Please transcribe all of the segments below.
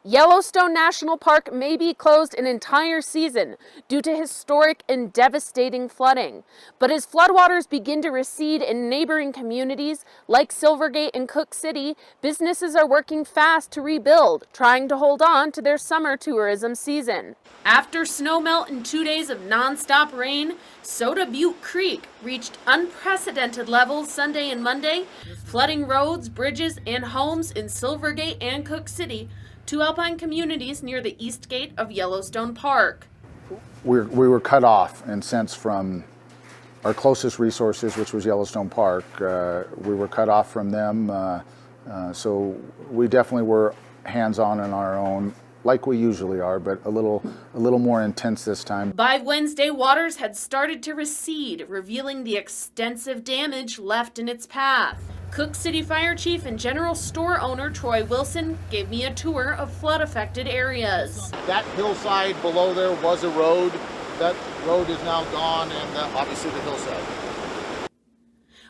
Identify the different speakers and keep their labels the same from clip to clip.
Speaker 1: Yellowstone National Park may be closed an entire season due to historic and devastating flooding. But as floodwaters begin to recede in neighboring communities like Silvergate and Cooke City, businesses are working fast to rebuild, trying to hold on to their summer tourism season. After snowmelt and 2 days of nonstop rain, Soda Butte Creek reached unprecedented levels Sunday and Monday, flooding roads, bridges, and homes in Silvergate and Cooke City, two alpine communities near the east gate of Yellowstone Park.
Speaker 2: We were cut off in a sense from our closest resources, which was Yellowstone Park. We were cut off from them, so we definitely were hands-on on our own, like we usually are, but a little more intense this time.
Speaker 1: By Wednesday, waters had started to recede, revealing the extensive damage left in its path. Cooke City Fire Chief and General Store owner Troy Wilson gave me a tour of flood-affected areas.
Speaker 3: That hillside below there was a road. That road is now gone, and obviously the hillside.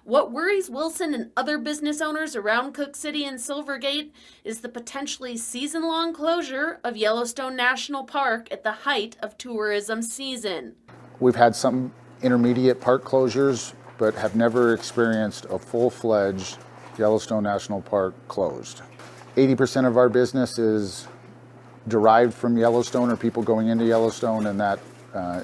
Speaker 1: What worries Wilson and other business owners around Cooke City and Silvergate is the potentially season-long closure of Yellowstone National Park at the height of tourism season.
Speaker 2: We've had some intermediate park closures, but have never experienced a full-fledged Yellowstone National Park closed. 80% of our business is derived from Yellowstone or people going into Yellowstone, and that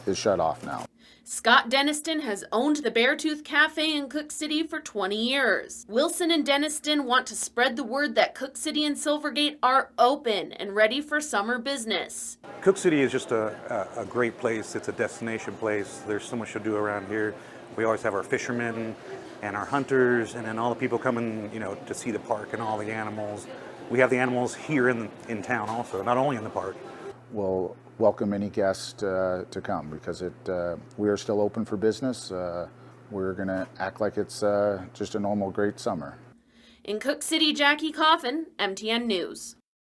Speaker 2: is shut off now.
Speaker 1: Scott Deniston has owned the Beartooth Cafe in Cooke City for 20 years. Wilson and Deniston want to spread the word that Cooke City and Silvergate are open and ready for summer business.
Speaker 4: Cooke City is just a great place. It's a destination place. There's so much to do around here. We always have our fishermen and our hunters, and then all the people coming, to see the park and all the animals. We have the animals here in town also, not only in the park.
Speaker 2: We'll welcome any guest to come because we are still open for business. We're going to act like it's just a normal great summer.
Speaker 1: In Cooke City, Jackie Coffin, MTN News.